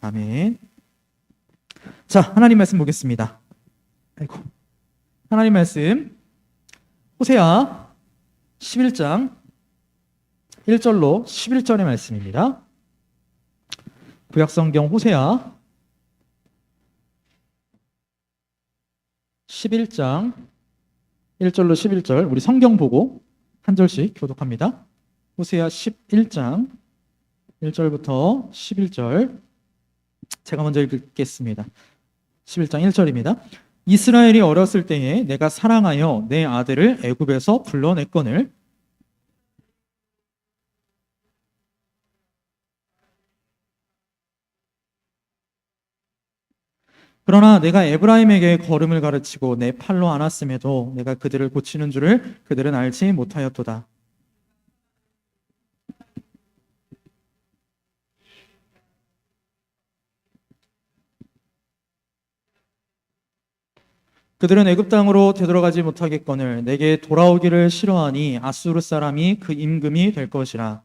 아멘. 자, 하나님 말씀 보겠습니다. 아이고. 하나님 말씀 호세아 11장 1절로 11절의 말씀입니다. 구약성경 호세아 11장 1절로 11절, 우리 성경 보고 한 절씩 교독합니다. 호세아 11장 1절부터 11절, 제가 먼저 읽겠습니다. 11장 1절입니다. 이스라엘이 어렸을 때에 내가 사랑하여 내 아들을 애굽에서 불러냈거늘 그러나 내가 에브라임에게 걸음을 가르치고 내 팔로 안았음에도 내가 그들을 고치는 줄을 그들은 알지 못하였도다. 그들은 애굽 땅으로 되돌아가지 못하겠거늘 내게 돌아오기를 싫어하니 아수르 사람이 그 임금이 될 것이라.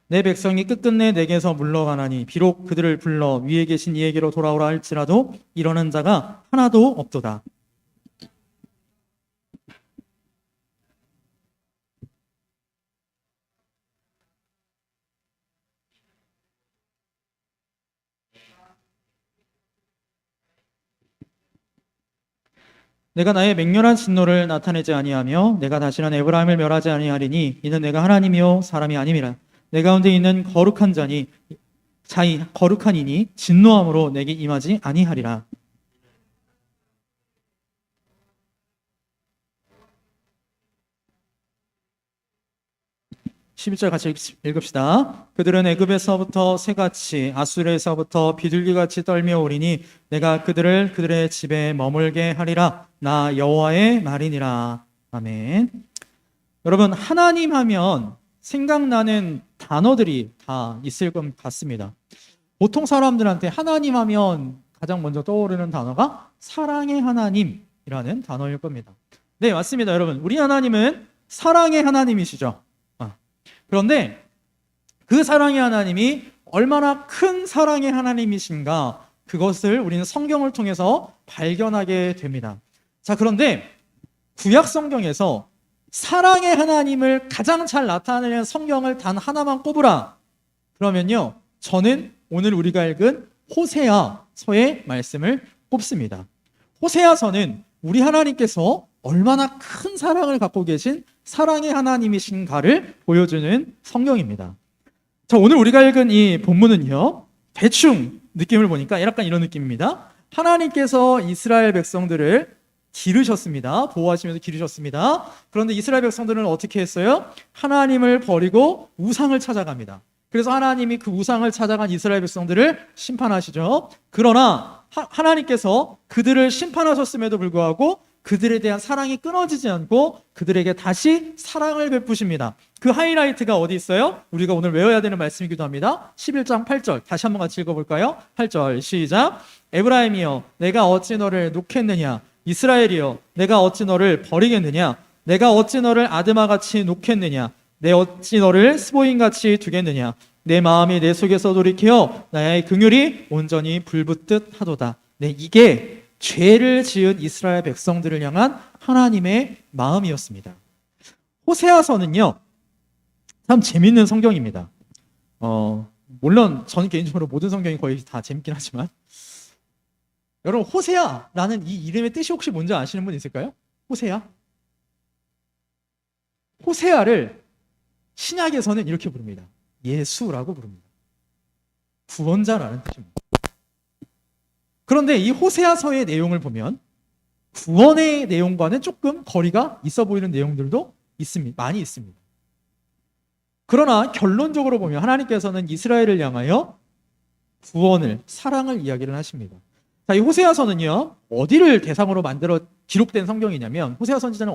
내 백성이 끝끝내 내게서 물러가나니 비록 그들을 불러 위에 계신 이에게로 돌아오라 할지라도 일어난 자가 하나도 없도다. 내가 나의 맹렬한 진노를 나타내지 아니하며 내가 다시는 에브라임을 멸하지 아니하리니 이는 내가 하나님이요 사람이 아님이라. 내 가운데 있는 거룩한 자이 거룩한 이니 진노함으로 내게 임하지 아니하리라. 11절 같이 읽읍시다. 그들은 애굽에서부터 새같이 아수르에서부터 비둘기같이 떨며 오리니 내가 그들의 집에 머물게 하리라. 나 여호와의 말이니라. 아멘. 여러분, 하나님 하면 생각나는 단어들이 다 있을 것 같습니다. 보통 사람들한테 하나님 하면 가장 먼저 떠오르는 단어가 사랑의 하나님이라는 단어일 겁니다. 네, 맞습니다. 여러분, 우리 하나님은 사랑의 하나님이시죠. 그런데 그 사랑의 하나님이 얼마나 큰 사랑의 하나님이신가, 그것을 우리는 성경을 통해서 발견하게 됩니다. 자, 그런데 구약 성경에서 사랑의 하나님을 가장 잘 나타내는 성경을 단 하나만 꼽으라 그러면요, 저는 오늘 우리가 읽은 호세아서의 말씀을 꼽습니다. 호세아서는 우리 하나님께서 얼마나 큰 사랑을 갖고 계신 사랑의 하나님이신가를 보여주는 성경입니다. 자, 오늘 우리가 읽은 이 본문은요, 대충 느낌을 보니까 약간 이런 느낌입니다. 하나님께서 이스라엘 백성들을 기르셨습니다. 보호하시면서 기르셨습니다. 그런데 이스라엘 백성들은 어떻게 했어요? 하나님을 버리고 우상을 찾아갑니다. 그래서 하나님이 그 우상을 찾아간 이스라엘 백성들을 심판하시죠. 그러나 하나님께서 그들을 심판하셨음에도 불구하고 그들에 대한 사랑이 끊어지지 않고 그들에게 다시 사랑을 베푸십니다. 그 하이라이트가 어디 있어요? 우리가 오늘 외워야 되는 말씀이기도 합니다. 11장 8절 다시 한번 같이 읽어볼까요? 8절 시작. 에브라임이여 내가 어찌 너를 놓겠느냐, 이스라엘이여 내가 어찌 너를 버리겠느냐, 내가 어찌 너를 아드마같이 놓겠느냐, 내 어찌 너를 스보임같이 두겠느냐, 내 마음이 내 속에서 돌이켜 나의 긍휼이 온전히 불붙듯 하도다. 네, 이게 죄를 지은 이스라엘 백성들을 향한 하나님의 마음이었습니다. 호세아서는요, 참 재밌는 성경입니다. 물론 저는 개인적으로 모든 성경이 거의 다 재밌긴 하지만, 여러분, 호세아라는 이 이름의 뜻이 혹시 뭔지 아시는 분 있을까요? 호세아? 호세아를 신약에서는 이렇게 부릅니다. 예수라고 부릅니다. 구원자라는 뜻입니다. 그런데 이 호세아서의 내용을 보면 구원의 내용과는 조금 거리가 있어 보이는 내용들도 있습니다. 많이 있습니다. 그러나 결론적으로 보면 하나님께서는 이스라엘을 향하여 구원을, 사랑을 이야기를 하십니다. 자, 이 호세아서는요, 어디를 대상으로 만들어 기록된 성경이냐면, 호세아 선지자는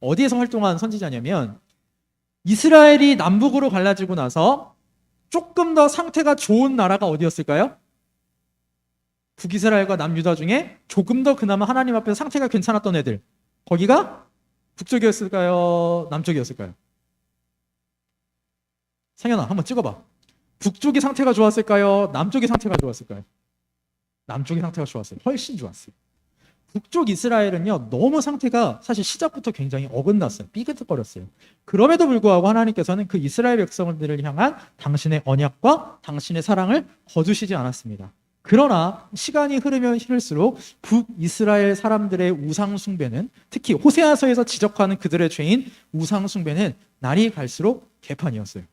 어디에서 활동한 선지자냐면, 이스라엘이 남북으로 갈라지고 나서 조금 더 상태가 좋은 나라가 어디였을까요? 북이스라엘과 남유다 중에 조금 더 그나마 하나님 앞에서 상태가 괜찮았던 애들, 거기가 북쪽이었을까요? 남쪽이었을까요? 상현아, 한번 찍어봐. 북쪽이 상태가 좋았을까요? 남쪽이 상태가 좋았을까요? 남쪽이 상태가 좋았어요. 훨씬 좋았어요. 북쪽 이스라엘은요, 너무 상태가 사실 시작부터 굉장히 어긋났어요. 삐끗거렸어요. 그럼에도 불구하고 하나님께서는 그 이스라엘 백성들을 향한 당신의 언약과 당신의 사랑을 거두시지 않았습니다. 그러나 시간이 흐르면 흐를수록 북이스라엘 사람들의 우상숭배는, 특히 호세아서에서 지적하는 그들의 죄인 우상숭배는 날이 갈수록 개판이었어요.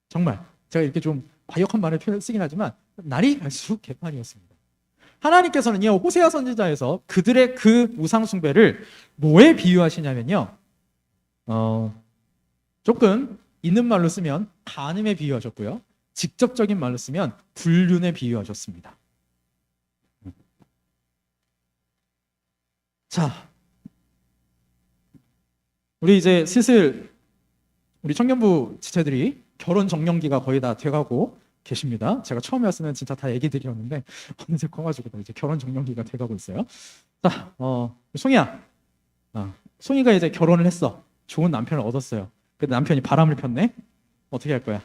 정말 제가 이렇게 좀 과격한 말을 쓰긴 하지만 날이 갈수록 개판이었습니다. 하나님께서는요, 호세아 선지자에서 그들의 그 우상 숭배를 뭐에 비유하시냐면요, 조금 있는 말로 쓰면 간음에 비유하셨고요, 직접적인 말로 쓰면 불륜에 비유하셨습니다. 자, 우리 이제 슬슬 우리 청년부 지체들이 결혼 정년기가 거의 다 돼가고 계십니다. 제가 처음에 왔으면 진짜 다 애기들이었는데 어느새 커가지고 이제 결혼 정년기가 돼가고 있어요. 자, 송이야, 송이가 이제 결혼을 했어. 좋은 남편을 얻었어요. 근데 남편이 바람을 폈네. 어떻게 할 거야?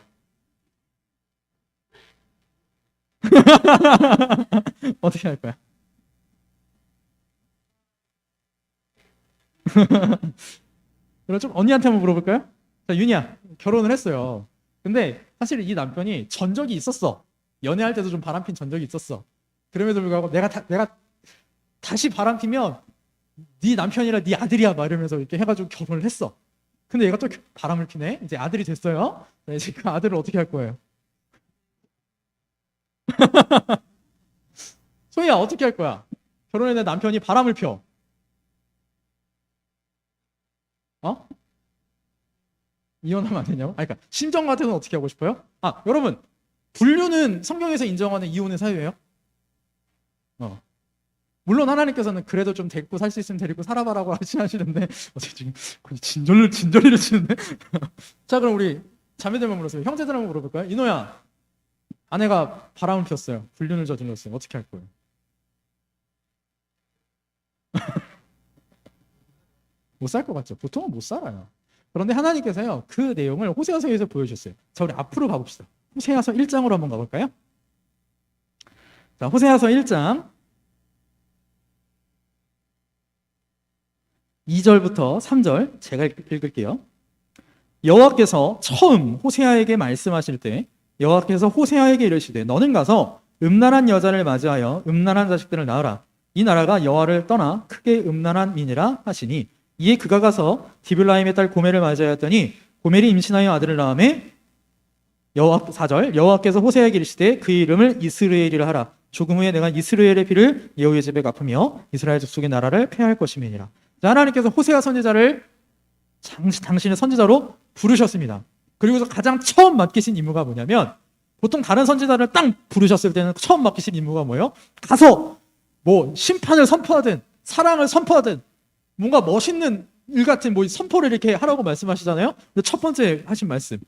어떻게 할 거야? 그럼 좀 언니한테 한번 물어볼까요? 자, 윤이야, 결혼을 했어요. 근데 사실 이 남편이 전적이 있었어. 연애할 때도 좀 바람핀 전적이 있었어. 그럼에도 불구하고 내가 다시 바람피면 네 남편이라 네 아들이야 막 이러면서 이렇게 해가지고 결혼을 했어. 근데 얘가 또 바람을 피네. 이제 아들이 됐어요. 이제 그 아들을 어떻게 할 거예요? 소희야, 어떻게 할 거야? 결혼했는데 남편이 바람을 펴. 어? 이혼하면 안 되냐고? 그러니까 심정 같아서는 어떻게 하고 싶어요? 여러분, 불륜은 성경에서 인정하는 이혼의 사유예요. 물론 하나님께서는 그래도 좀 데리고 살 수 있으면 데리고 살아봐라고 하시는데 지금 거의 진저리를 치는데. 자, 그럼 우리 자매들만 물어보세요. 형제들 한번 물어볼까요? 이노야, 아내가 바람을 폈어요. 불륜을 저질렀어요. 어떻게 할 거예요? 못 살 것 같죠? 보통은 못 살아요. 그런데 하나님께서요, 그 내용을 호세아서에서 보여주셨어요. 자, 우리 앞으로 가봅시다. 호세아서 1장으로 한번 가볼까요? 자, 호세아서 1장 2절부터 3절 제가 읽을게요. 여호와께서 처음 호세아에게 말씀하실 때 여호와께서 호세아에게 이르시되 너는 가서 음란한 여자를 맞이하여 음란한 자식들을 낳으라. 이 나라가 여호와를 떠나 크게 음란한 민이라 하시니 이에 그가 가서 디블라임의 딸 고멜을 맞이하였더니 고멜이 임신하여 아들을 낳음에 4절 여호와께서 호세아에게 이르시되 그의 이름을 이스라엘이라 하라. 조금 후에 내가 이스라엘의 피를 예후의 집에 갚으며 이스라엘 족속의 나라를 폐할 것임이니라. 하나님께서 호세아 선지자를 당신의 선지자로 부르셨습니다. 그리고서 가장 처음 맡기신 임무가 뭐냐면, 보통 다른 선지자를 딱 부르셨을 때는 처음 맡기신 임무가 뭐예요? 가서 뭐 심판을 선포하든 사랑을 선포하든 뭔가 멋있는 일 같은 뭐 선포를 이렇게 하라고 말씀하시잖아요. 근데 첫 번째 하신 말씀,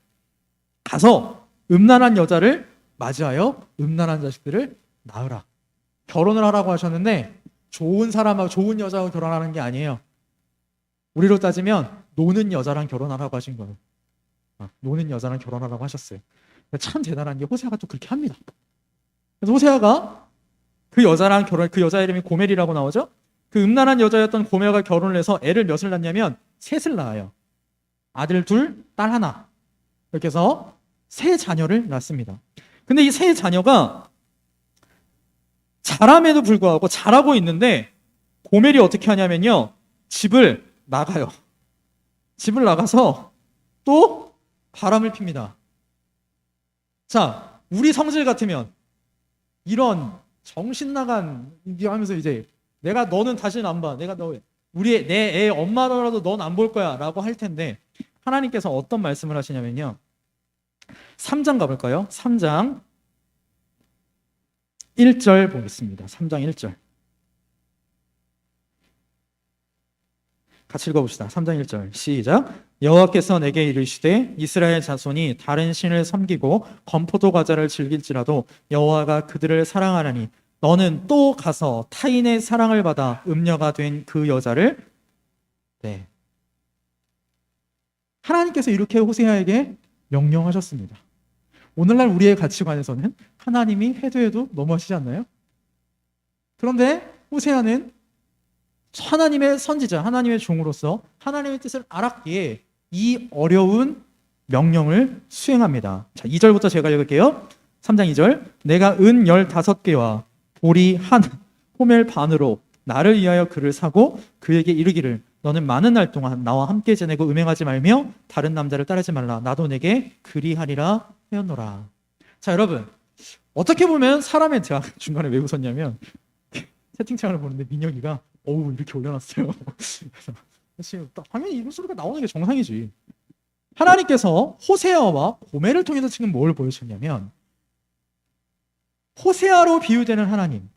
가서 음란한 여자를 맞이하여 음란한 자식들을 낳으라. 결혼을 하라고 하셨는데 좋은 사람하고 좋은 여자하고 결혼하는 게 아니에요. 우리로 따지면 노는 여자랑 결혼하라고 하신 거예요. 노는 여자랑 결혼하라고 하셨어요. 참 대단한 게 호세아가 또 그렇게 합니다. 그래서 호세아가 그 여자랑 그 여자 이름이 고멜이라고 나오죠. 그 음란한 여자였던 고멜과 결혼을 해서 애를 몇을 낳냐면 셋을 낳아요. 아들 둘, 딸 하나. 이렇게 해서 세 자녀를 낳습니다. 근데 이 세 자녀가 자람에도 불구하고 잘하고 있는데 고멜이 어떻게 하냐면요, 집을 나가요. 집을 나가서 또 바람을 핍니다. 자, 우리 성질 같으면 이런 정신 나간 하면서 이제 너는 다시는 안 봐. 내 애 엄마더라도 넌 안 볼 거야 라고 할 텐데, 하나님께서 어떤 말씀을 하시냐면요, 3장 가볼까요? 3장 1절 보겠습니다. 3장 1절 같이 읽어봅시다. 3장 1절 시작. 여호와께서 내게 이르시되 이스라엘 자손이 다른 신을 섬기고 건포도 과자를 즐길지라도 여호와가 그들을 사랑하라니 너는 또 가서 타인의 사랑을 받아 음녀가 된 그 여자를 하나님께서 이렇게 호세아에게 명령하셨습니다. 오늘날 우리의 가치관에서는 하나님이 해도 너무하시지 않나요? 그런데 호세아는 하나님의 선지자, 하나님의 종으로서 하나님의 뜻을 알았기에 이 어려운 명령을 수행합니다. 자, 2절부터 제가 읽을게요. 3장 2절. 내가 은 15개와 보리 한 호멜 반으로 나를 위하여 그를 사고 그에게 이르기를 너는 많은 날 동안 나와 함께 지내고 음행하지 말며 다른 남자를 따르지 말라. 나도 내게 그리하리라 하였노라. 자, 여러분, 어떻게 보면 사람의, 제가 중간에 왜 웃었냐면 채팅창을 보는데 민혁이가 어우 이렇게 올려놨어요. 그래서 당연히 이런 소리가 나오는 게 정상이지. 하나님께서 호세아와 고멜을 통해서 지금 뭘 보여주셨냐면 호세아로 비유되는 하나님,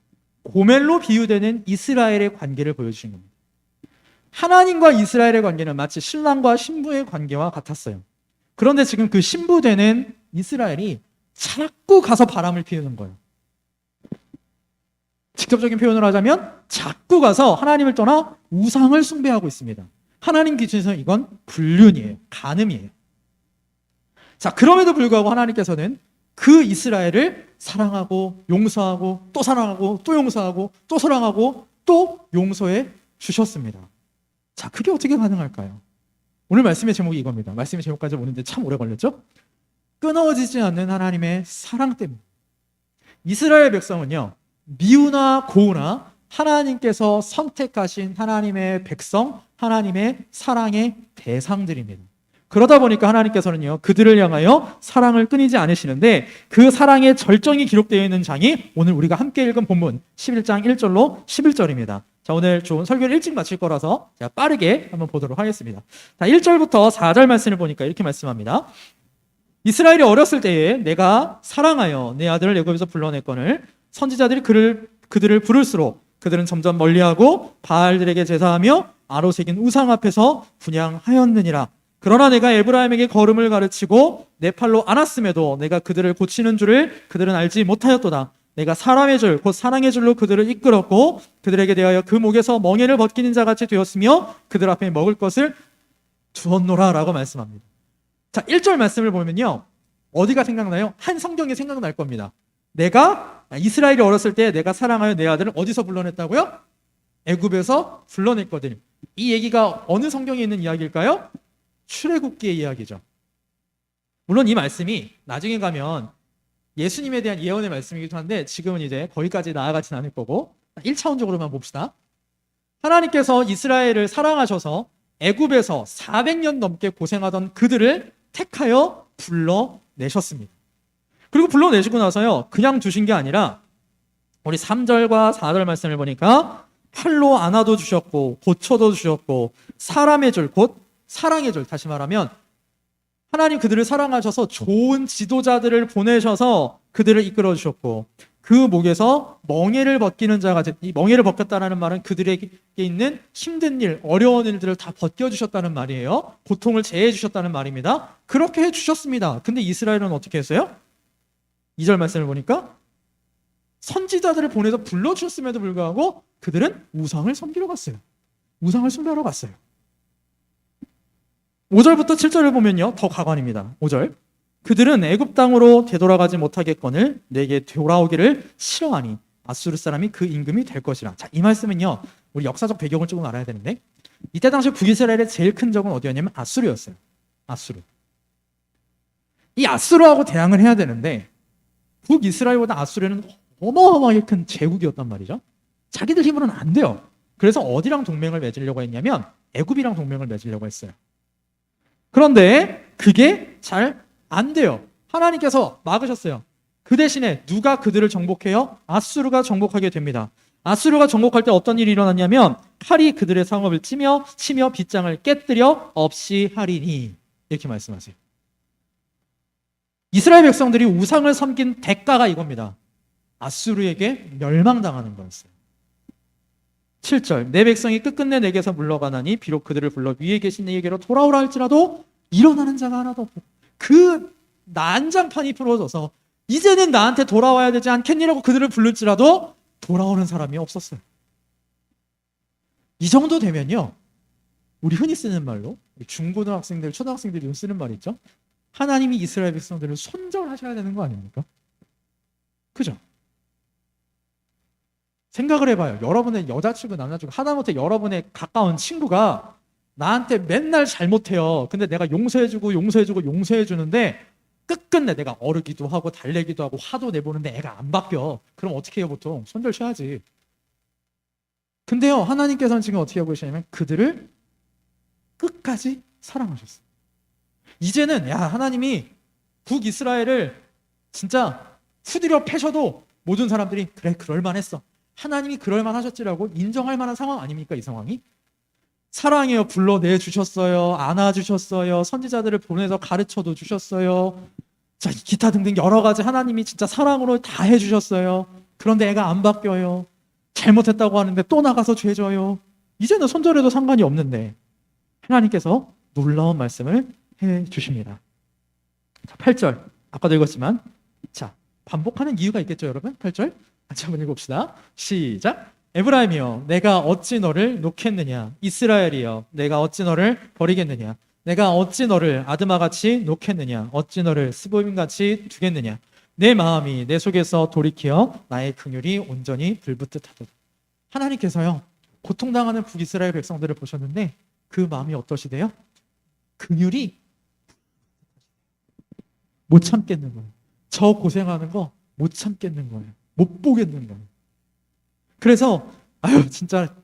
고멜로 비유되는 이스라엘의 관계를 보여주신 겁니다. 하나님과 이스라엘의 관계는 마치 신랑과 신부의 관계와 같았어요. 그런데 지금 그 신부되는 이스라엘이 자꾸 가서 바람을 피우는 거예요. 직접적인 표현을 하자면 자꾸 가서 하나님을 떠나 우상을 숭배하고 있습니다. 하나님 기준에서 이건 불륜이에요. 간음이에요. 자, 그럼에도 불구하고 하나님께서는 그 이스라엘을 사랑하고 용서하고 또 사랑하고 또 용서하고 또 사랑하고 또 용서해 주셨습니다. 자, 그게 어떻게 가능할까요? 오늘 말씀의 제목이 이겁니다. 말씀의 제목까지 오는데 참 오래 걸렸죠? 끊어지지 않는 하나님의 사랑 때문에. 이스라엘 백성은요, 미우나 고우나 하나님께서 선택하신 하나님의 백성, 하나님의 사랑의 대상들입니다. 그러다 보니까 하나님께서는요, 그들을 향하여 사랑을 끊이지 않으시는데 그 사랑의 절정이 기록되어 있는 장이 오늘 우리가 함께 읽은 본문 11장 1절로 11절입니다. 자, 오늘 좋은 설교를 일찍 마칠 거라서 제가 빠르게 한번 보도록 하겠습니다. 자, 1절부터 4절 말씀을 보니까 이렇게 말씀합니다. 이스라엘이 어렸을 때에 내가 사랑하여 내 아들을 애굽에서 불러냈거늘 선지자들이 그들을 부를수록 그들은 점점 멀리하고 바알들에게 제사하며 아로 새긴 우상 앞에서 분향하였느니라. 그러나 내가 에브라임에게 걸음을 가르치고 내 팔로 안았음에도 내가 그들을 고치는 줄을 그들은 알지 못하였도다. 내가 사람의 줄, 곧 사랑의 줄로 그들을 이끌었고 그들에게 대하여 그 목에서 멍에를 벗기는 자같이 되었으며 그들 앞에 먹을 것을 두었노라 라고 말씀합니다. 자, 1절 말씀을 보면요, 어디가 생각나요? 한 성경이 생각날 겁니다. 이스라엘이 어렸을 때 내가 사랑하여 내 아들을 어디서 불러냈다고요? 애굽에서 불러냈거든요. 이 얘기가 어느 성경에 있는 이야기일까요? 출애굽기의 이야기죠. 물론 이 말씀이 나중에 가면 예수님에 대한 예언의 말씀이기도 한데 지금은 이제 거기까지 나아가진 않을 거고 1차원적으로만 봅시다. 하나님께서 이스라엘을 사랑하셔서 애굽에서 400년 넘게 고생하던 그들을 택하여 불러내셨습니다. 그리고 불러내시고 나서요, 그냥 두신 게 아니라 우리 3절과 4절 말씀을 보니까 팔로 안아도 주셨고 고쳐도 주셨고 사람의 줄, 곧 사랑의 줄, 다시 말하면 하나님 그들을 사랑하셔서 좋은 지도자들을 보내셔서 그들을 이끌어 주셨고 그 목에서 멍에를 벗기는 자가, 이 멍에를 벗겼다는 말은 그들에게 있는 힘든 일, 어려운 일들을 다 벗겨주셨다는 말이에요. 고통을 제해 주셨다는 말입니다. 그렇게 해주셨습니다. 근데 이스라엘은 어떻게 했어요? 2절 말씀을 보니까 선지자들을 보내서 불러주셨음에도 불구하고 그들은 우상을 섬기러 갔어요. 우상을 숭배하러 갔어요. 5절부터 7절을 보면요, 더 가관입니다. 5절. 그들은 애굽 땅으로 되돌아가지 못하겠거늘 내게 돌아오기를 싫어하니 아수르 사람이 그 임금이 될 것이라. 자, 이 말씀은요, 우리 역사적 배경을 조금 알아야 되는데 이때 당시 북이스라엘의 제일 큰 적은 어디였냐면 아수르였어요. 아수르. 이 아수르하고 대항을 해야 되는데 북이스라엘보다 아수르는 어마어마하게 큰 제국이었단 말이죠. 자기들 힘으로는 안 돼요. 그래서 어디랑 동맹을 맺으려고 했냐면 애굽이랑 동맹을 맺으려고 했어요. 그런데 그게 잘 안 돼요. 하나님께서 막으셨어요. 그 대신에 누가 그들을 정복해요? 아수르가 정복하게 됩니다. 아수르가 정복할 때 어떤 일이 일어났냐면 칼이 그들의 상업을 치며 빗장을 깨뜨려 없이 하리니, 이렇게 말씀하세요. 이스라엘 백성들이 우상을 섬긴 대가가 이겁니다. 아수르에게 멸망당하는 거였어요. 7절. 내 백성이 끝끝내 내게서 물러가나니 비록 그들을 불러 위에 계신 내게로 돌아오라 할지라도 일어나는 자가 하나도 없고, 그 난장판이 풀어져서 이제는 나한테 돌아와야 되지 않겠니라고 그들을 부를지라도 돌아오는 사람이 없었어요. 이 정도 되면요, 우리 흔히 쓰는 말로 중고등학생들, 초등학생들이 좀 쓰는 말이 있죠. 하나님이 이스라엘 백성들을 손절하셔야 되는 거 아닙니까? 그죠? 생각을 해봐요. 여러분의 여자친구, 남자친구, 하다못해 여러분의 가까운 친구가 나한테 맨날 잘못해요. 근데 내가 용서해주고 용서해주는데 끝끝내 내가 어르기도 하고 달래기도 하고 화도 내보는데 애가 안 바뀌어. 그럼 어떻게 해요? 보통 손절 쳐야지. 근데요, 하나님께서는 지금 어떻게 하고 계시냐면 그들을 끝까지 사랑하셨어요. 이제는 하나님이 북이스라엘을 진짜 후드려 패셔도 모든 사람들이 그래, 그럴만했어. 하나님이 그럴만하셨지라고 인정할 만한 상황 아닙니까? 이 상황이. 사랑해요. 불러내주셨어요. 안아주셨어요. 선지자들을 보내서 가르쳐도 주셨어요. 자, 기타 등등 여러 가지 하나님이 진짜 사랑으로 다 해주셨어요. 그런데 애가 안 바뀌어요. 잘못했다고 하는데 또 나가서 죄져요. 이제는 손절해도 상관이 없는데 하나님께서 놀라운 말씀을 해주십니다. 자, 8절 아까도 읽었지만 자, 반복하는 이유가 있겠죠, 여러분? 8절 같이 한번 읽읍시다. 시작. 에브라임이여, 내가 어찌 너를 놓겠느냐? 이스라엘이여, 내가 어찌 너를 버리겠느냐? 내가 어찌 너를 아드마같이 놓겠느냐? 어찌 너를 스보임같이 두겠느냐? 내 마음이 내 속에서 돌이켜 나의 긍휼이 온전히 불붙듯하도다. 하나님께서요, 고통당하는 북이스라엘 백성들을 보셨는데 그 마음이 어떠시대요? 긍휼이 못 참겠는 거예요. 저 고생하는 거 못 참겠는 거예요. 못 보겠는 거예요. 그래서 아유, 진짜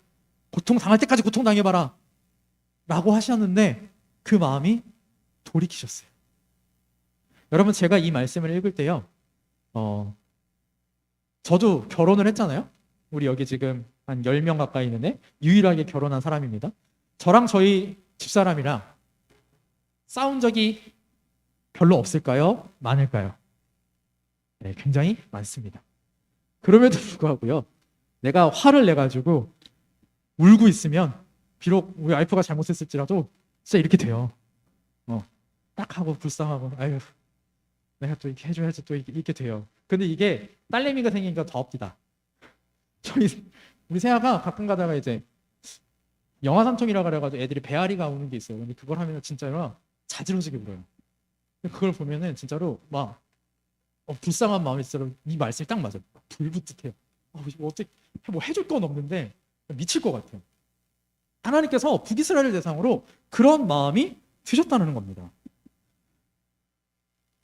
고통 당할 때까지 고통 당해봐라 라고 하셨는데 그 마음이 돌이키셨어요. 여러분, 제가 이 말씀을 읽을 때요, 저도 결혼을 했잖아요. 우리 여기 지금 한 10명 가까이 있는데 유일하게 결혼한 사람입니다. 저랑 저희 집사람이랑 싸운 적이 별로 없을까요? 많을까요? 네, 굉장히 많습니다. 그럼에도 불구하고요, 내가 화를 내가지고 울고 있으면 비록 우리 와이프가 잘못했을지라도 진짜 이렇게 돼요. 딱 하고 불쌍하고 아유, 내가 또 이렇게 해줘야지 또 이렇게 돼요. 근데 이게 딸내미가 생기니까 더 없디다. 우리 세아가 가끔 가다가 이제 영화삼통이라고 그래가지고 애들이 배앓이가 오는 게 있어요. 근데 그걸 하면 진짜로 자지러지게 울어요. 그걸 보면은 진짜로 막 불쌍한 마음이 진짜로 이 말씀이 딱 맞아요. 불붙듯해요. 어떻게 뭐 해줄 건 없는데 미칠 것 같아요. 하나님께서 북이스라엘 대상으로 그런 마음이 드셨다는 겁니다.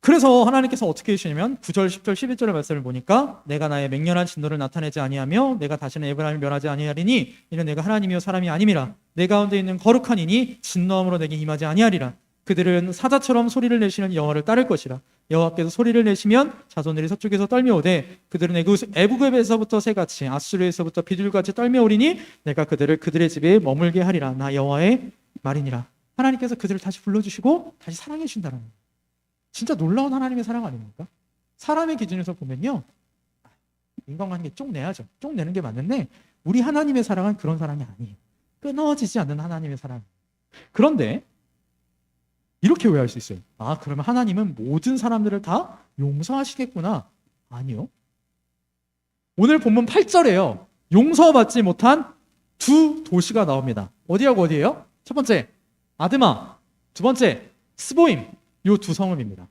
그래서 하나님께서 어떻게 해주시냐면 9절, 10절, 11절의 말씀을 보니까 내가 나의 맹렬한 진노를 나타내지 아니하며 내가 다시는 에브라임을 멸하지 아니하리니 이는 내가 하나님이요 사람이 아님이라. 내 가운데 있는 거룩한 이니 진노함으로 내게 임하지 아니하리라. 그들은 사자처럼 소리를 내시는 여호와를 따를 것이라. 여호와께서 소리를 내시면 자손들이 서쪽에서 떨며오되 그들은 애굽에서부터 새같이 아수르에서부터 비둘기같이 떨며오리니 내가 그들을 그들의 집에 머물게 하리라. 나 여호와의 말이니라. 하나님께서 그들을 다시 불러주시고 다시 사랑해 주신다는 거예요. 진짜 놀라운 하나님의 사랑 아닙니까? 사람의 기준에서 보면요, 인간관계 쪽 내야죠. 쪽 내는 게 맞는데 우리 하나님의 사랑은 그런 사랑이 아니에요. 끊어지지 않는 하나님의 사랑. 그런데 이렇게 오해할 수 있어요. 그러면 하나님은 모든 사람들을 다 용서하시겠구나. 아니요. 오늘 본문 8절에요. 용서받지 못한 두 도시가 나옵니다. 어디하고 어디예요? 첫 번째 아드마, 두 번째 스보임. 이 두 성읍입니다.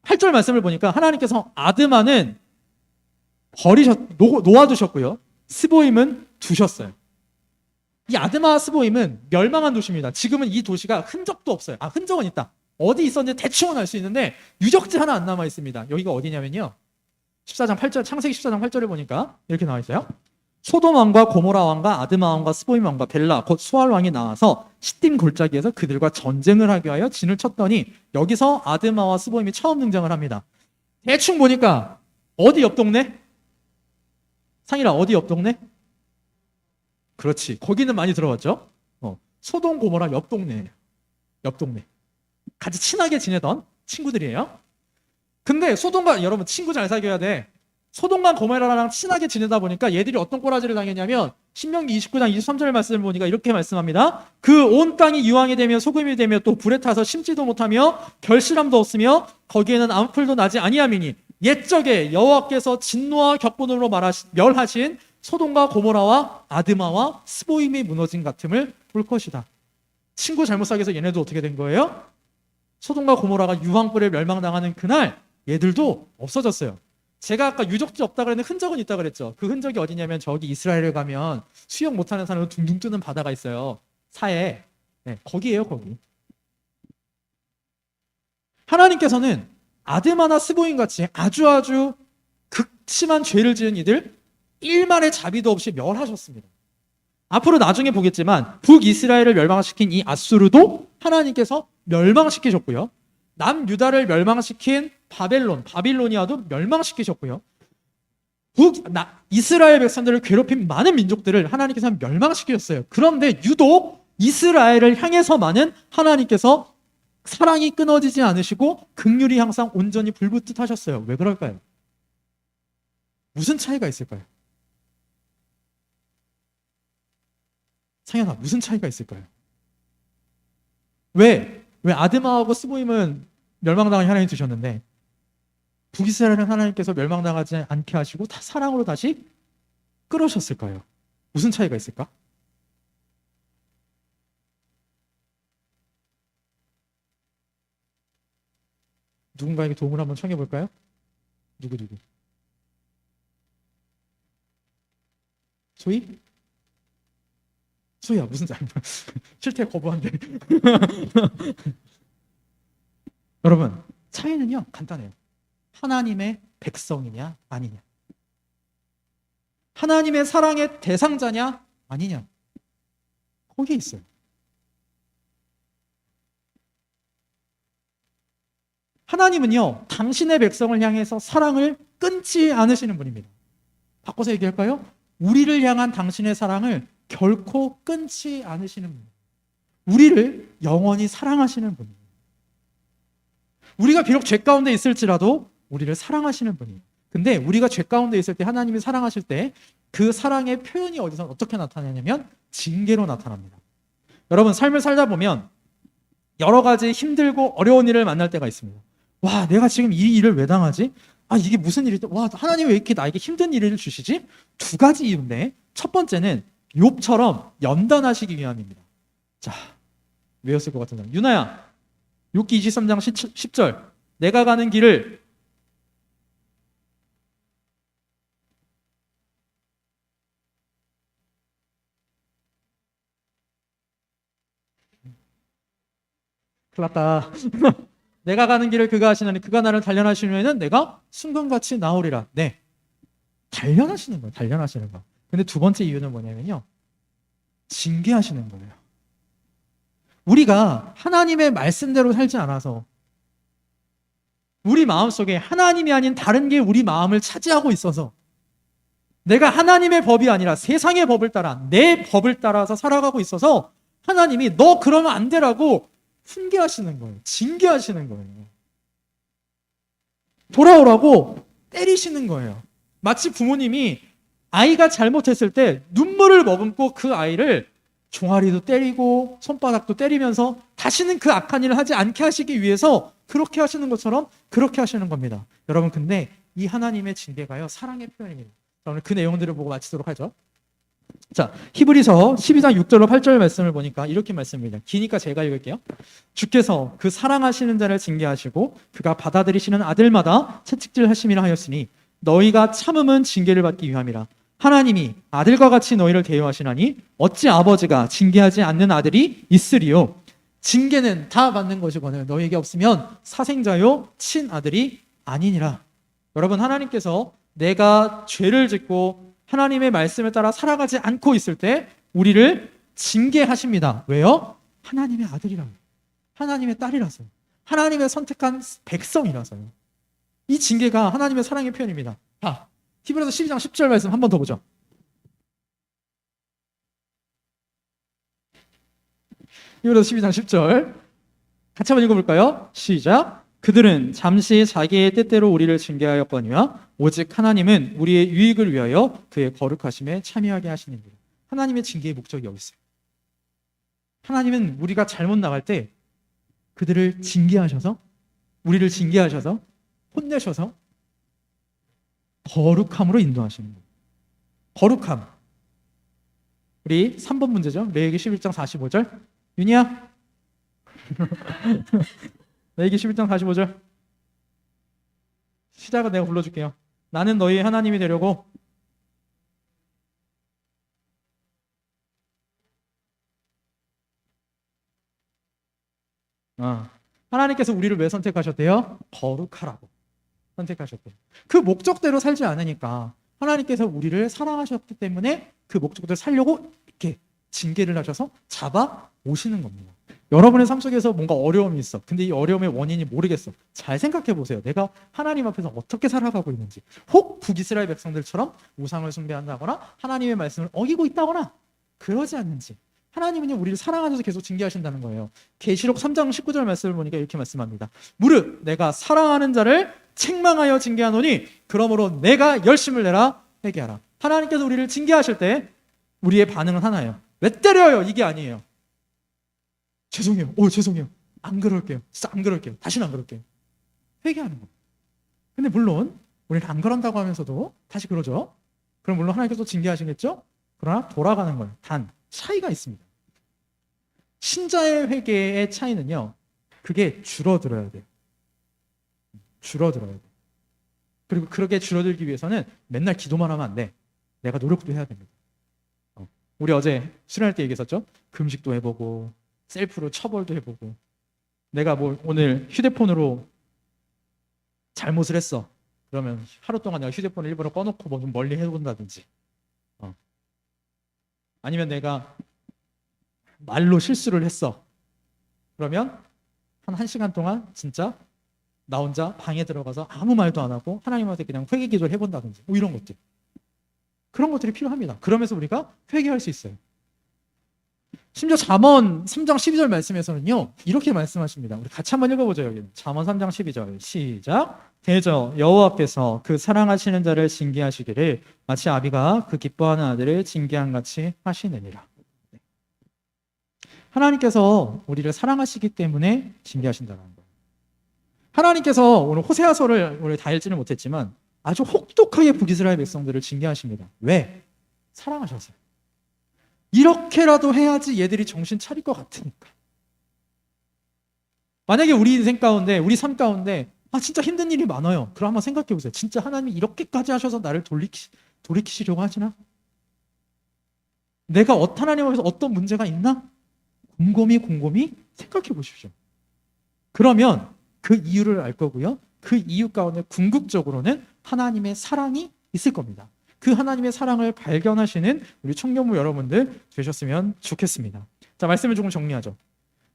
8절 말씀을 보니까 하나님께서 아드마는 놓아두셨고요. 스보임은 두셨어요. 이 아드마 스보임은 멸망한 도시입니다. 지금은 이 도시가 흔적도 없어요. 흔적은 있다. 어디 있었는지 대충은 알 수 있는데 유적지 하나 안 남아 있습니다. 여기가 어디냐면요, 14장 8절, 창세기 14장 8절에 보니까 이렇게 나와 있어요. 소돔 왕과 고모라 왕과 아드마 왕과 스보임 왕과 벨라 곧 수알 왕이 나와서 시딤 골짜기에서 그들과 전쟁을 하기 위하여 진을 쳤더니 여기서 아드마와 스보임이 처음 등장을 합니다. 대충 보니까 어디 옆 동네? 상일아, 어디 옆 동네? 그렇지, 거기는 많이 들어봤죠. 소돔 고모라 옆 동네예요. 옆 동네. 같이 친하게 지내던 친구들이에요. 근데 소돔과, 여러분 친구 잘 사귀어야 돼. 소돔과 고모라랑 친하게 지내다 보니까 얘들이 어떤 꼬라지를 당했냐면 신명기 29장 23절 말씀을 보니까 이렇게 말씀합니다. 그 온 땅이 유황이 되며 소금이 되며 또 불에 타서 심지도 못하며 결실함도 없으며 거기에는 아무 풀도 나지 아니함이니 옛적에 여호와께서 진노와 격분으로 멸하신 소돔과 고모라와 아드마와 스보임이 무너진 같음을 볼 것이다. 친구 잘못 사귀어서 얘네도 어떻게 된 거예요? 소돔과 고모라가 유황불에 멸망당하는 그날 얘들도 없어졌어요. 제가 아까 유적지 없다 그랬는데 흔적은 있다 그랬죠. 그 흔적이 어디냐면 저기 이스라엘에 가면 수영 못하는 사람으로 둥둥 뜨는 바다가 있어요. 사해. 네, 거기에요, 거기. 하나님께서는 아드마나 스보임 같이 아주 극심한 죄를 지은 이들 일말의 자비도 없이 멸하셨습니다. 앞으로 나중에 보겠지만 북이스라엘을 멸망시킨 이 아수르도 하나님께서 멸망시키셨고요. 남유다를 멸망시킨 바빌로니아도 멸망시키셨고요. 이스라엘 백성들을 괴롭힌 많은 민족들을 하나님께서 멸망시키셨어요. 그런데 유독 이스라엘을 향해서만은 하나님께서 사랑이 끊어지지 않으시고 긍휼이 항상 온전히 불붙듯 하셨어요. 왜 그럴까요? 무슨 차이가 있을까요? 상현아, 무슨 차이가 있을까요? 왜 아드마하고 스보임은 멸망당한 하나님 두셨는데 북이스라엘은 하나님께서 멸망당하지 않게 하시고 다 사랑으로 다시 끌어셨을까요? 무슨 차이가 있을까? 누군가에게 도움을 한번 청해 볼까요? 누구? 소희? 소희야, 무슨 잘못? 실태 거부한대. 여러분, 차이는요 간단해요. 하나님의 백성이냐 아니냐, 하나님의 사랑의 대상자냐 아니냐, 거기에 있어요. 하나님은요 당신의 백성을 향해서 사랑을 끊지 않으시는 분입니다. 바꿔서 얘기할까요? 우리를 향한 당신의 사랑을 결코 끊지 않으시는 분입니다. 우리를 영원히 사랑하시는 분입니다. 우리가 비록 죄 가운데 있을지라도 우리를 사랑하시는 분이에요. 근데 우리가 죄 가운데 있을 때 하나님이 사랑하실 때 그 사랑의 표현이 어디서 어떻게 나타나냐면 징계로 나타납니다. 여러분, 삶을 살다 보면 여러 가지 힘들고 어려운 일을 만날 때가 있습니다. 와, 내가 지금 이 일을 왜 당하지? 아, 이게 무슨 일이지? 와, 하나님 왜 이렇게 나에게 힘든 일을 주시지? 두 가지 이유인데, 첫 번째는 욥처럼 연단하시기 위함입니다. 자, 외웠을 것 같은 사람. 유나야, 욥기 23장 10절. 내가 가는 길을 큰일 났다. 내가 가는 길을 그가 하시나니 그가 나를 단련하시면은 내가 순금같이 나오리라. 네, 단련하시는 거예요. 단련하시는 거. 근데 두 번째 이유는 뭐냐면요, 징계하시는 거예요. 우리가 하나님의 말씀대로 살지 않아서 우리 마음속에 하나님이 아닌 다른 게 우리 마음을 차지하고 있어서 내가 하나님의 법이 아니라 세상의 법을 따라 내 법을 따라서 살아가고 있어서 하나님이 너 그러면 안 되라고 훈계하시는 거예요. 징계하시는 거예요. 돌아오라고 때리시는 거예요. 마치 부모님이 아이가 잘못했을 때 눈물을 머금고 그 아이를 종아리도 때리고 손바닥도 때리면서 다시는 그 악한 일을 하지 않게 하시기 위해서 그렇게 하시는 것처럼 그렇게 하시는 겁니다. 여러분, 근데 이 하나님의 징계가요 사랑의 표현입니다. 자, 오늘 그 내용들을 보고 마치도록 하죠. 자, 히브리서 12장 6절로 8절 말씀을 보니까 이렇게 말씀입니다. 기니까 제가 읽을게요. 주께서 그 사랑하시는 자를 징계하시고 그가 받아들이시는 아들마다 채찍질 하심이라 하였으니 너희가 참음은 징계를 받기 위함이라. 하나님이 아들과 같이 너희를 대우하시나니 어찌 아버지가 징계하지 않는 아들이 있으리요. 징계는 다 받는 것이거늘 너희에게 없으면 사생자요 친아들이 아니니라. 여러분, 하나님께서 내가 죄를 짓고 하나님의 말씀을 따라 살아가지 않고 있을 때 우리를 징계하십니다. 왜요? 하나님의 아들이라고, 하나님의 딸이라서, 하나님의 선택한 백성이라서요. 이 징계가 하나님의 사랑의 표현입니다. 자, 히브리서 12장 10절 말씀 한 번 더 보죠. 히브리서 12장 10절 같이 한번 읽어볼까요? 시작. 그들은 잠시 자기의 뜻대로 우리를 징계하였거니와 오직 하나님은 우리의 유익을 위하여 그의 거룩하심에 참여하게 하시느니라. 하나님의 징계의 목적이 여기 있어요. 하나님은 우리가 잘못 나갈 때 그들을 징계하셔서, 우리를 징계하셔서 혼내셔서 거룩함으로 인도하시는 거예요. 거룩함. 우리 3번 문제죠. 레위기 11장 45절. 윤희야? 레위기 11장 45절 시작은 내가 불러줄게요. 나는 너희의 하나님이 되려고 하나님께서 우리를 왜 선택하셨대요? 거룩하라고 선택하셨대요. 그 목적대로 살지 않으니까 하나님께서 우리를 사랑하셨기 때문에 그 목적대로 살려고 이렇게 징계를 하셔서 잡아 오시는 겁니다. 여러분의 삶 속에서 뭔가 어려움이 있어. 근데 이 어려움의 원인이 모르겠어. 잘 생각해 보세요. 내가 하나님 앞에서 어떻게 살아가고 있는지. 혹 북이스라엘 백성들처럼 우상을 숭배한다거나 하나님의 말씀을 어기고 있다거나 그러지 않는지. 하나님은 우리를 사랑하셔서 계속 징계하신다는 거예요. 계시록 3장 19절 말씀을 보니까 이렇게 말씀합니다. 무릇 내가 사랑하는 자를 책망하여 징계하노니 그러므로 내가 열심을 내라 회개하라. 하나님께서 우리를 징계하실 때 우리의 반응은 하나예요. 왜 때려요? 이게 아니에요. 죄송해요. 죄송해요. 안 그럴게요. 진짜 안 그럴게요. 다시는 안 그럴게요. 회개하는 거예요. 근데 물론 우리는 안 그런다고 하면서도 다시 그러죠. 그럼 물론 하나님께서 징계하시겠죠? 그러나 돌아가는 거예요. 단 차이가 있습니다. 신자의 회개의 차이는요. 그게 줄어들어야 돼요. 줄어들어야 돼요. 그리고 그렇게 줄어들기 위해서는 맨날 기도만 하면 안 돼. 내가 노력도 해야 됩니다. 우리 어제 수련할 때 얘기했었죠? 금식도 해보고 셀프로 처벌도 해보고 내가 뭐 오늘 휴대폰으로 잘못을 했어. 그러면 하루 동안 내가 휴대폰을 일부러 꺼놓고 뭐 좀 멀리 해본다든지 아니면 내가 말로 실수를 했어. 그러면 한 1시간 동안 진짜 나 혼자 방에 들어가서 아무 말도 안 하고 하나님한테 그냥 회개 기도를 해본다든지 뭐 이런 것들. 그런 것들이 필요합니다. 그러면서 우리가 회개할 수 있어요. 심지어 잠언 3장 12절 말씀에서는요. 이렇게 말씀하십니다. 우리 같이 한번 읽어보죠. 여기 잠언 3장 12절 시작. 대저 여호와께서 그 사랑하시는 자를 징계하시기를 마치 아비가 그 기뻐하는 아들을 징계한 같이 하시느니라. 하나님께서 우리를 사랑하시기 때문에 징계하신다는 거예요. 하나님께서 오늘 호세아서를 오늘 다 읽지는 못했지만 아주 혹독하게 북이스라엘 백성들을 징계하십니다. 왜? 사랑하셔서요. 이렇게라도 해야지 얘들이 정신 차릴 것 같으니까. 만약에 우리 인생 가운데, 우리 삶 가운데 진짜 힘든 일이 많아요. 그럼 한번 생각해 보세요. 진짜 하나님이 이렇게까지 하셔서 나를 돌이키시려고 하시나? 내가 하나님 앞에서 어떤 문제가 있나? 곰곰이 생각해 보십시오. 그러면 그 이유를 알 거고요. 그 이유 가운데 궁극적으로는 하나님의 사랑이 있을 겁니다. 그 하나님의 사랑을 발견하시는 우리 청년부 여러분들 되셨으면 좋겠습니다. 자, 말씀을 조금 정리하죠.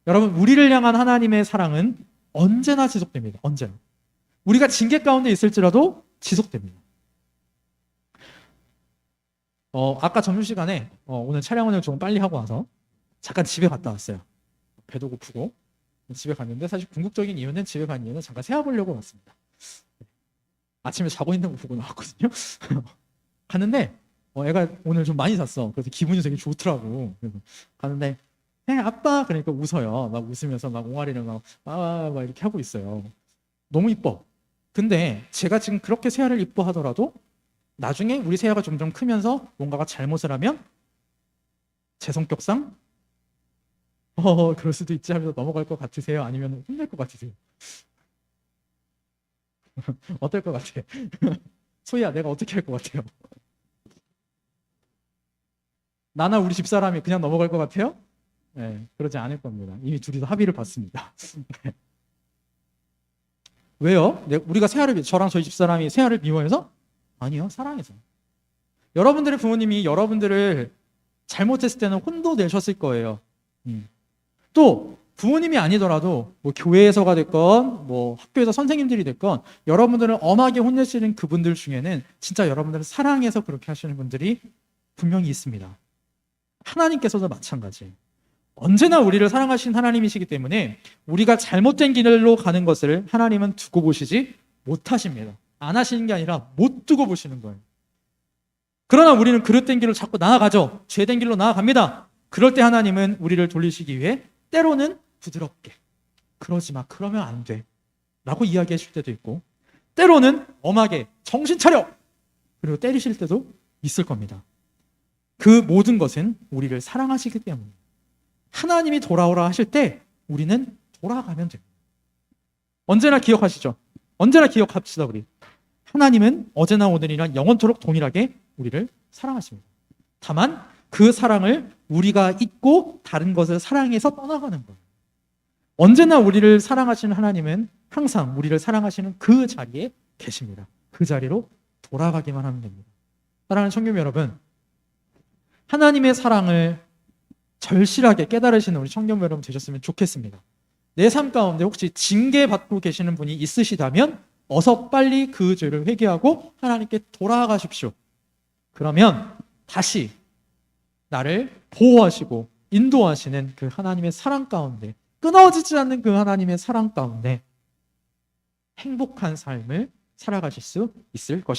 여러분, 우리를 향한 하나님의 사랑은 언제나 지속됩니다. 언제나. 우리가 징계 가운데 있을지라도 지속됩니다. 아까 점심시간에 오늘 촬영을 좀 빨리 하고 와서 잠깐 집에 갔다 왔어요. 배도 고프고 집에 갔는데 사실 궁극적인 이유는 집에 간 이유는 잠깐 세어보려고 왔습니다. 아침에 자고 있는 거 보고 나왔거든요. 갔는데 애가 오늘 좀 많이 잤어. 그래서 기분이 되게 좋더라고. 그래서 갔는데 아빠 그러니까 웃어요. 막 웃으면서 막 옹알이를 막 이렇게 하고 있어요. 너무 이뻐. 근데 제가 지금 그렇게 세아를 이뻐하더라도 나중에 우리 세아가 점점 크면서 뭔가가 잘못을 하면 제 성격상 그럴 수도 있지 하면서 넘어갈 것 같으세요? 아니면 혼낼 것 같으세요? 어떨 것 같아? 소희야, 내가 어떻게 할 것 같아요? 나나 우리 집사람이 그냥 넘어갈 것 같아요? 네, 그러지 않을 겁니다. 이미 둘이서 합의를 봤습니다. 네. 왜요? 우리가 저랑 저희 집사람이 세아를 미워해서? 아니요, 사랑해서. 여러분들의 부모님이 여러분들을 잘못했을 때는 혼도 내셨을 거예요. 또 부모님이 아니더라도 뭐 교회에서가 됐건 뭐 학교에서 선생님들이 됐건 여러분들을 엄하게 혼내시는 그분들 중에는 진짜 여러분들을 사랑해서 그렇게 하시는 분들이 분명히 있습니다. 하나님께서도 마찬가지. 언제나 우리를 사랑하신 하나님이시기 때문에 우리가 잘못된 길로 가는 것을 하나님은 두고 보시지 못하십니다. 안 하시는 게 아니라 못 두고 보시는 거예요. 그러나 우리는 그릇된 길로 자꾸 나아가죠. 죄된 길로 나아갑니다. 그럴 때 하나님은 우리를 돌리시기 위해 때로는 부드럽게 그러지 마, 그러면 안 돼 라고 이야기하실 때도 있고 때로는 엄하게 정신 차려! 그리고 때리실 때도 있을 겁니다. 그 모든 것은 우리를 사랑하시기 때문입니다. 하나님이 돌아오라 하실 때 우리는 돌아가면 됩니다. 언제나 기억하시죠? 언제나 기억합시다. 우리 하나님은 어제나 오늘이나 영원토록 동일하게 우리를 사랑하십니다. 다만 그 사랑을 우리가 잊고 다른 것을 사랑해서 떠나가는 거예요. 언제나 우리를 사랑하시는 하나님은 항상 우리를 사랑하시는 그 자리에 계십니다. 그 자리로 돌아가기만 하면 됩니다. 사랑하는 청년 여러분, 하나님의 사랑을 절실하게 깨달으시는 우리 청년 여러분 되셨으면 좋겠습니다. 내 삶 가운데 혹시 징계받고 계시는 분이 있으시다면 어서 빨리 그 죄를 회개하고 하나님께 돌아가십시오. 그러면 다시 나를 보호하시고 인도하시는 그 하나님의 사랑 가운데, 끊어지지 않는 그 하나님의 사랑 가운데 행복한 삶을 살아가실 수 있을 것입니다.